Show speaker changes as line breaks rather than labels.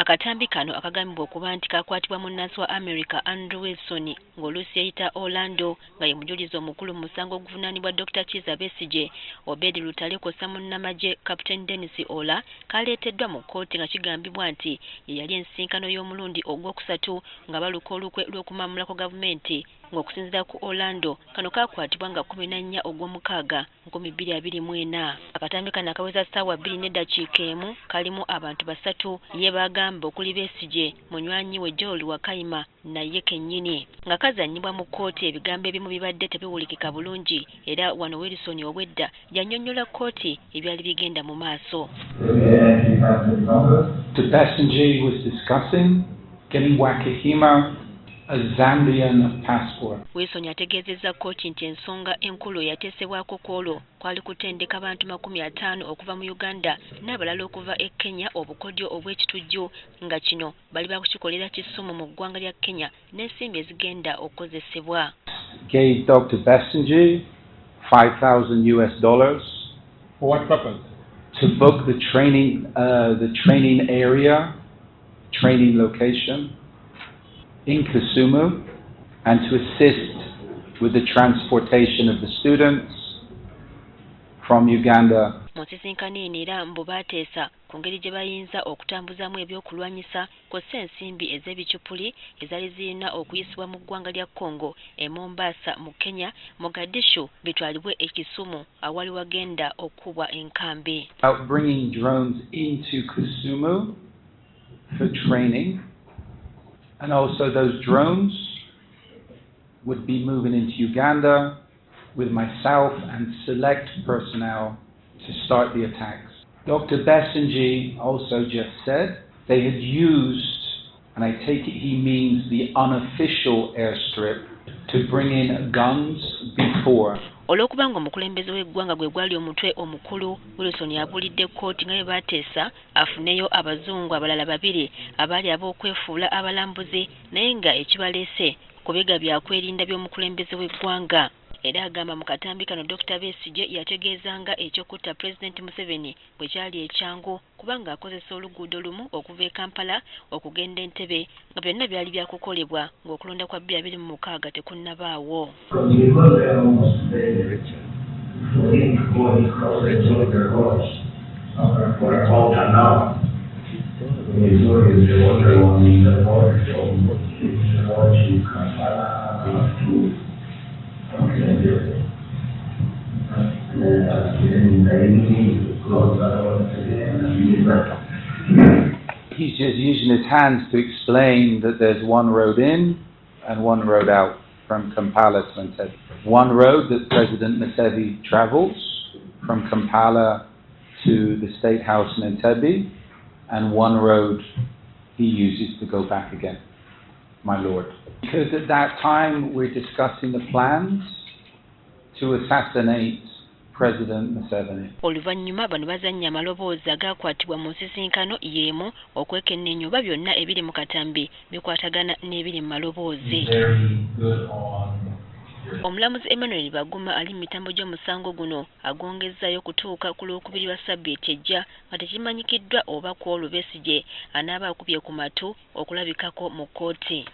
Akatambi kano akagambibwa okuba nti kakwatibwa munnansi wa America Andrew Wilson ng'oluusi yayita Orlando nga ye mujulizi omukulu mu musango oguvunaanibwa Dr. Kizza Besigye Obeid Lutale kw'ossa munnamagye Captain Oola kaleeteddwa mu kkooti nga kigambibwa nti ye yali ensinkano y'omulundi ogwokusatu nga baluka olukwe lw'okumamulako gavumenti ng'okusinziira ku Orlando kano kakwatibwa nga 14 Ogw'omukaaga 2024. Akatambi kano akaweza ssaawa 2:01 kalimu abantu basatu ye bagamba okuli Besigye munywanyi we Joel Wakayima naye kennyini nga kazannyibwa mu kkooti ebigambo ebimu bibadde tebiwulikika bulungi era wano Wilson obwedda yannyonnyola kkooti ebyali bigenda mu maaso.
The Besigye was discussing getting Wakahima a Zambian passport.
Wilson yategeezezza kkooti nti ensonga enkulu yateesebwako kwolwo kwali kutendeka abantu 50 okuva mu Uganda n'abalala okuva e Kenya obukodyo obw'ekitujju nga kino bali bakukikolera kisumu mu ggwanga lya Kenya n'ensimbi ezigenda okukozesebwa.
Gave Dr. Besigye $5,000
For what purpose?
to book the training area, training location in Kisumu and to assist with the transportation of the students from Uganda.
Musisinkano eno era mbu baateesa ku ngeri gye bayinza okutambuzaamu ebyokulwanyisa kw'ossa ensimbi ez'ebicupuli ezaali zirina okuyisibwa mu ggwanga lya Congo e Mombasa mu Kenya Mogadishu bitwalibwe e Kisumu awali wagenda okubwa enkambi.
About bringing drones into Kisumu for training, and also those drones would be moving into Uganda with myself and select personnel to start the attacks. Dr. Besigye also just said they had used, and I take it he means the unofficial airstrip, to bring in guns before.
Olw'okubanga omukulembeze w'eggwanga gwe gwali omutwe omukulu Wilson yabulidde kkooti nga bwe baateesa afuneyo abazungu abalala babiri abaali ab'okwefuula abalambuzi naye nga ekibaleese kubega byakwerinda by'omukulembeze w'eggwanga. Era agamba mu katambi kano Dr. Besigye yategeezanga ekyokutta pulezidenti Museveni bwe kyali ekyangu kubanga akozesa oluguudo lumu okuva e Kampala okugenda Entebbe nga byonna byali byakukolebwa ng'okulonda kwa 2026 tekunnabaawo.
He's just using his hands to explain that there's one road in and one road out from Kampala to Entebbe. One road that President Museveni travels from Kampala to the State House in Entebbe, and one road he uses to go back again, my lord. Because at that time we're discussing the plans to assassinate President Museveni.
Oluvannyuma bano bazannya amaloboozi agaakwatibwa mu nsisinkano y'emu okwekenneenya oba byonna ebiri mu katambi bikwatagana n'ebiri mu maloboozi. Omulamuzi Emmanuel Baguma ali mu mitambo gy'omusango guno agongezzayo kutuuka ku Lwokubiri lwa Ssabbiiti ejja nga tekimanyikiddwa oba ku olwo Besigye anaaba akubye ku matu okulabikako mu kkooti.